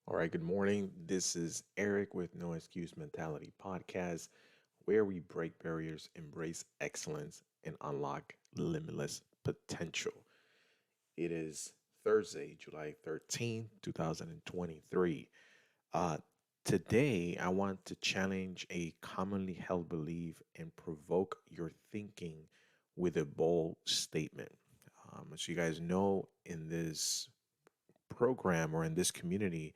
All right, good morning. This is Eric with No Excuse Mentality podcast, where we break barriers, embrace excellence, and unlock limitless potential. It is Thursday, July 13th, 2023. Uh, Today, I want to challenge a commonly held belief and provoke your thinking with a bold statement. As you guys know, in this program or in this community,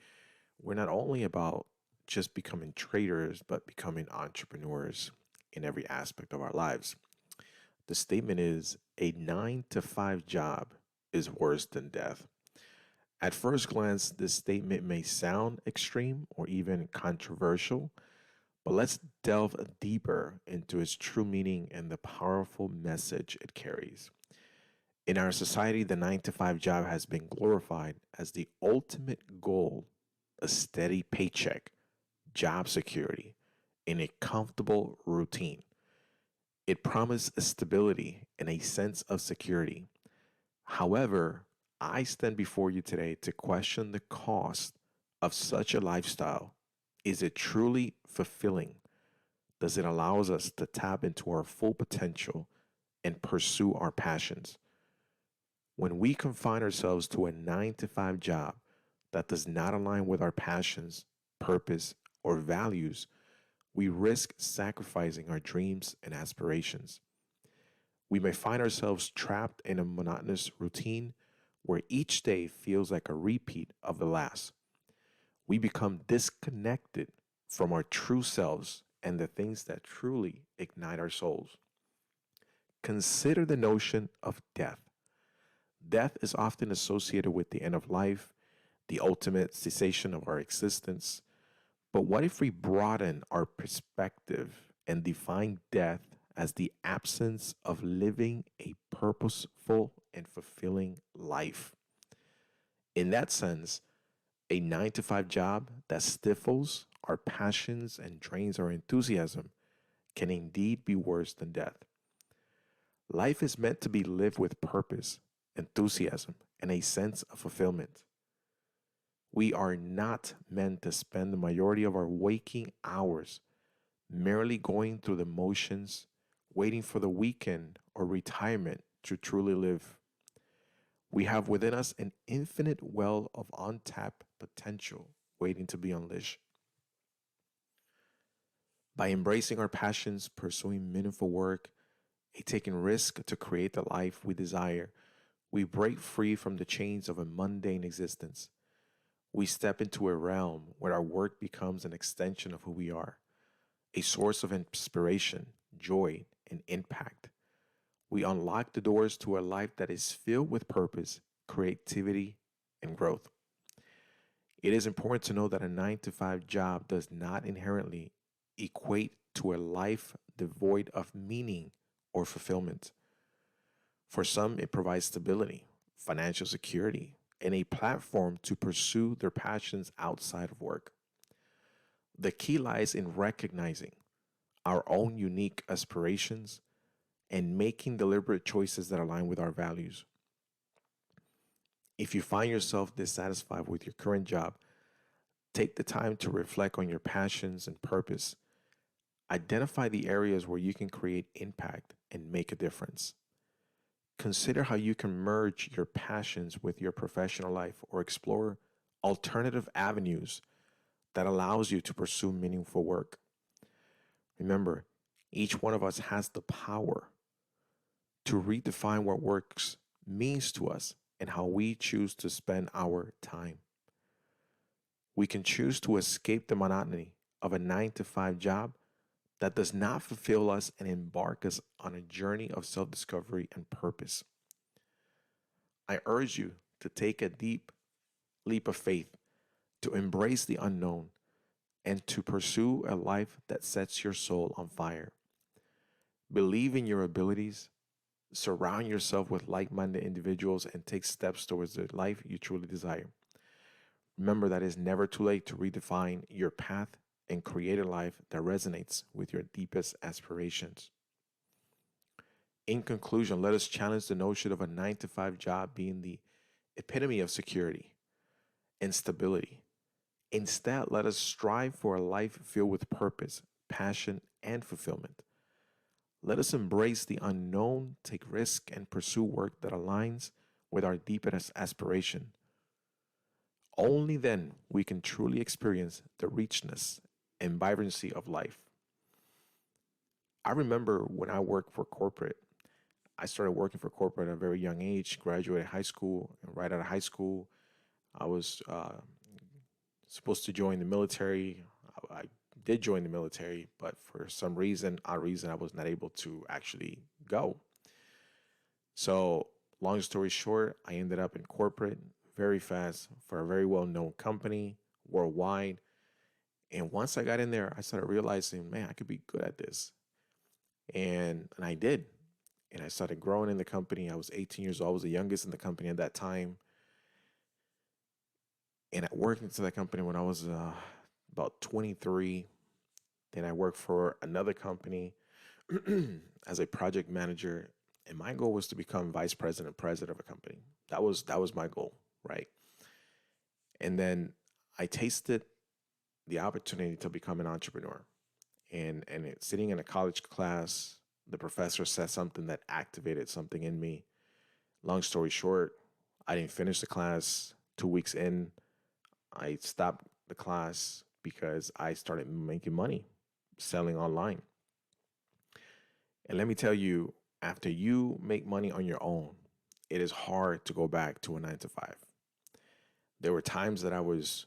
we're not only about just becoming traders, but becoming entrepreneurs in every aspect of our lives. The statement is a 9 to 5 job is worse than death. At first glance, this statement may sound extreme or even controversial, but let's delve deeper into its true meaning and the powerful message it carries. In our society, the 9 to 5 job has been glorified as the ultimate goal, a steady paycheck, job security, and a comfortable routine. It promised stability and a sense of security. However, I stand before you today to question the cost of such a lifestyle. Is it truly fulfilling? Does it allow us to tap into our full potential and pursue our passions? When we confine ourselves to a 9 to 5 job that does not align with our passions, purpose, or values, we risk sacrificing our dreams and aspirations. We may find ourselves trapped in a monotonous routine where each day feels like a repeat of the last. We become disconnected from our true selves and the things that truly ignite our souls. Consider the notion of death. Death is often associated with the end of life, the ultimate cessation of our existence. But what if we broaden our perspective and define death as the absence of living a purposeful and fulfilling life? In that sense, a 9 to 5 job that stifles our passions and drains our enthusiasm can indeed be worse than death. Life is meant to be lived with purpose, enthusiasm, and a sense of fulfillment. We are not meant to spend the majority of our waking hours merely going through the motions, waiting for the weekend or retirement to truly live. We have within us an infinite well of untapped potential waiting to be unleashed. By embracing our passions, pursuing meaningful work, and taking risk to create the life we desire, we break free from the chains of a mundane existence. We step into a realm where our work becomes an extension of who we are, a source of inspiration, joy, and impact. We unlock the doors to a life that is filled with purpose, creativity, and growth. It is important to know that a 9 to 5 job does not inherently equate to a life devoid of meaning or fulfillment. For some, it provides stability, financial security, and a platform to pursue their passions outside of work. The key lies in recognizing our own unique aspirations and making deliberate choices that align with our values. If you find yourself dissatisfied with your current job, take the time to reflect on your passions and purpose. Identify the areas where you can create impact and make a difference. Consider how you can merge your passions with your professional life or explore alternative avenues that allows you to pursue meaningful work. Remember, each one of us has the power to redefine what works means to us and how we choose to spend our time. We can choose to escape the monotony of a 9 to 5 job that does not fulfill us and embark us on a journey of self discovery and purpose. I urge you to take a deep leap of faith, to embrace the unknown, and to pursue a life that sets your soul on fire. Believe in your abilities, surround yourself with like minded individuals, and take steps towards the life you truly desire. Remember that it's never too late to redefine your path and create a life that resonates with your deepest aspirations. In conclusion, let us challenge the notion of a 9 to 5 job being the epitome of security and stability, Instead, let us strive for a life filled with purpose, passion, and fulfillment. Let us embrace the unknown, take risk, and pursue work that aligns with our deepest aspiration. Only then we can truly experience the richness and vibrancy of life. I remember when I worked for corporate, I started working for corporate at a very young age, graduated high school, and right out of high school, I was supposed to join the military. I did join the military, but for some reason, odd reason, I was not able to actually go. So, long story short, I ended up in corporate very fast for a very well known company worldwide. And once I got in there, I started realizing, man, I could be good at this. And I did. And I started growing in the company. I was 18 years old. I was the youngest in the company at that time. And I worked into that company when I was about 23. Then I worked for another company as a project manager, and my goal was to become vice president, president of a company. That was my goal, right? And then I tasted the opportunity to become an entrepreneur, sitting in a college class, the professor said something that activated something in me. Long story short, I didn't finish the class. 2 weeks in, I stopped the class because I started making money selling online. And let me tell you, after you make money on your own, it is hard to go back to a 9 to 5. There were times that I was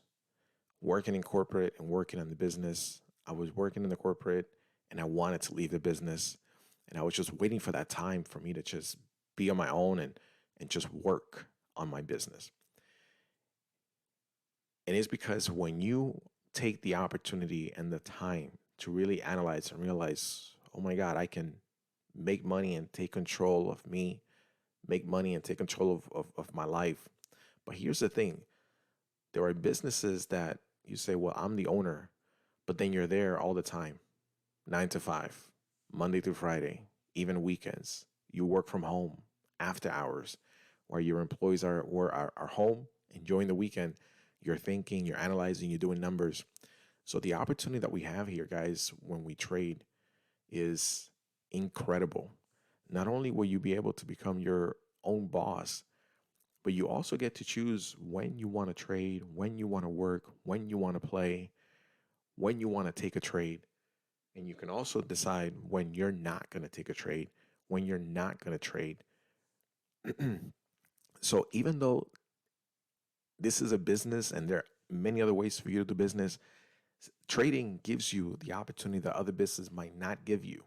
working in corporate and working on the business. I was working in the corporate and I wanted to leave the business. And I was just waiting for that time for me to just be on my own and just work on my business. And it's because when you take the opportunity and the time to really analyze and realize, oh my God, I can make money and take control of me, make money and take control of my life. But here's the thing, there are businesses that you say, well, I'm the owner, but then you're there all the time, 9 to 5, Monday through Friday, even weekends. You work from home after hours, where your employees are home enjoying the weekend. You're thinking, you're analyzing, you're doing numbers. So the opportunity that we have here, guys, when we trade is incredible. Not only will you be able to become your own boss, but you also get to choose when you want to trade, when you want to work, when you want to play, when you want to take a trade. And you can also decide when you're not going to take a trade, when you're not going to trade. So even though this is a business and there are many other ways for you to do business, trading gives you the opportunity that other businesses might not give you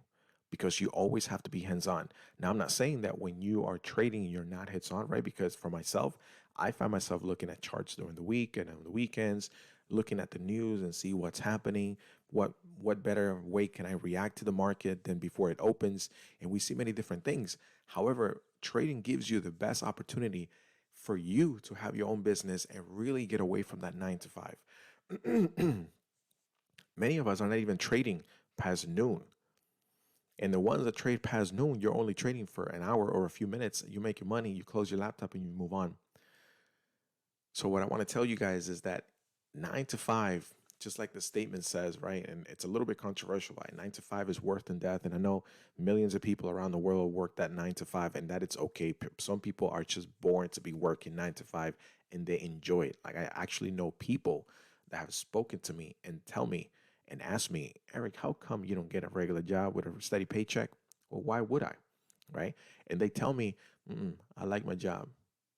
because you always have to be hands on. Now, I'm not saying that when you are trading, you're not hands on, right? Because for myself, I find myself looking at charts during the week and on the weekends, looking at the news and see what's happening. What better way can I react to the market than before it opens? And we see many different things. However, trading gives you the best opportunity for you to have your own business and really get away from that 9 to 5. Many of us are not even trading past noon. And the ones that trade past noon, you're only trading for an hour or a few minutes. You make your money, you close your laptop, and you move on. So, what I want to tell you guys is that 9 to 5, just like the statement says, right? And it's a little bit controversial, right? 9 to 5 is worse than death. And I know millions of people around the world work that 9 to 5, and that it's okay. Some people are just born to be working 9 to 5 and they enjoy it. Like, I actually know people that have spoken to me and tell me and ask me, Eric, how come you don't get a regular job with a steady paycheck? Well, why would I? Right? And they tell me, I like my job.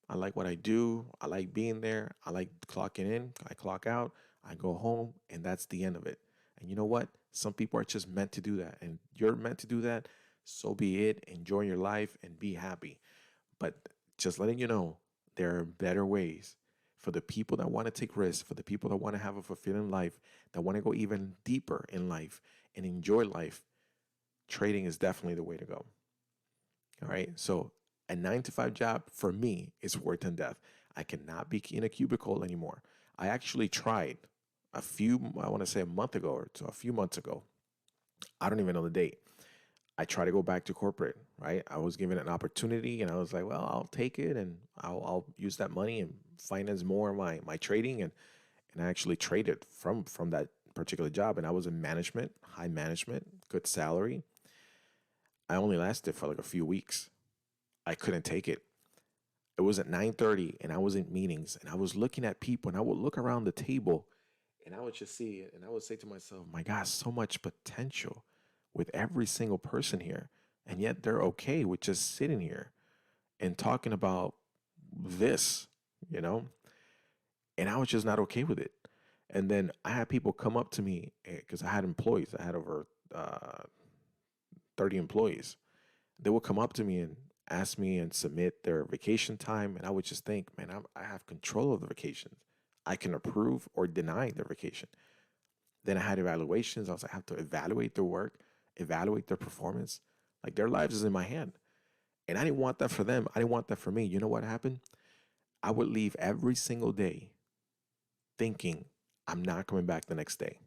I like what I do. I like being there. I like clocking in. I clock out. I go home, and that's the end of it. And you know what? Some people are just meant to do that, and you're meant to do that. So be it. Enjoy your life and be happy. But just letting you know, there are better ways for the people that want to take risks, for the people that want to have a fulfilling life, that want to go even deeper in life and enjoy life. Trading is definitely the way to go. All right. So a 9 to 5 job for me is worse than death. I cannot be in a cubicle anymore. I actually tried I want to say a month ago or a few months ago. I don't even know the date. I tried to go back to corporate, right? I was given an opportunity and I was like, well, I'll take it and I'll use that money and finance more of my trading. And and I actually traded from that particular job, and I was in management, high management, good salary. I only lasted for like a few weeks. I couldn't take it. It was at 9:30 and I was in meetings and I was looking at people and I would look around the table and I would just see it and I would say to myself, "My God, so much potential with every single person here." And yet they're okay with just sitting here and talking about this, you know? And I was just not okay with it. And then I had people come up to me because I had employees. I had over 30 employees. They would come up to me and ask me and submit their vacation time. And I would just think, man, I have control of the vacations. I can approve or deny their vacation. Then I had evaluations. I was like, I have to evaluate their work, evaluate their performance. Like their lives is in my hand. And I didn't want that for them. I didn't want that for me. You know what happened? I would leave every single day thinking I'm not coming back the next day.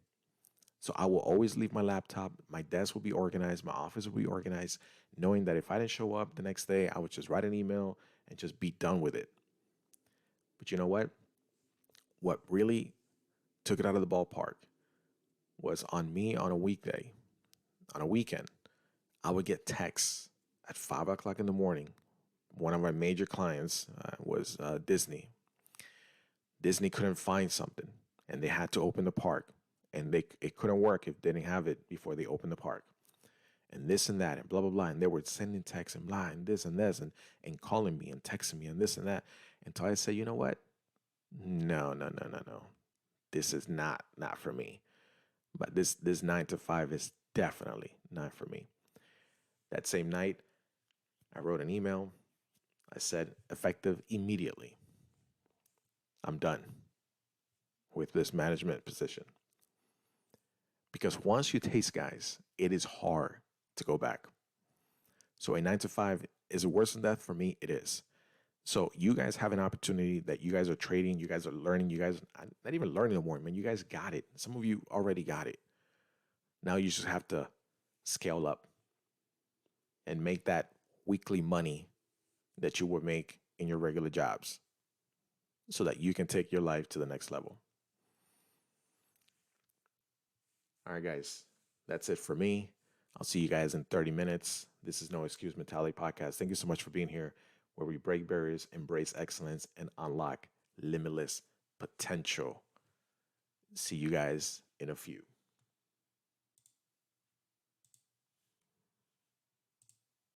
So I will always leave my laptop. My desk will be organized. My office will be organized, knowing that if I didn't show up the next day, I would just write an email and just be done with it. But you know what? What really took it out of the ballpark was on me on a weekday, on a weekend, I would get texts at 5 o'clock in the morning. One of my major clients was Disney. Disney couldn't find something and they had to open the park. And it couldn't work if they didn't have it before they opened the park. And this and that and blah blah blah. And they were sending texts and blah and this and this and calling me and texting me and this and that until I said, you know what? No, no, no, no, no. This is not for me. But this 9 to 5 is definitely not for me. That same night, I wrote an email. I said, effective immediately. I'm done with this management position. Because once you taste, guys, it is hard to go back. So a 9 to 5 is it worse than that for me? It is. So you guys have an opportunity that you guys are trading, you guys are learning, you guys not even learning no more, man. You guys got it. Some of you already got it. Now you just have to scale up and make that weekly money that you would make in your regular jobs so that you can take your life to the next level. All right, guys, that's it for me. I'll see you guys in 30 minutes. This is No Excuse Mentality Podcast. Thank you so much for being here, where we break barriers, embrace excellence, and unlock limitless potential. See you guys in a few.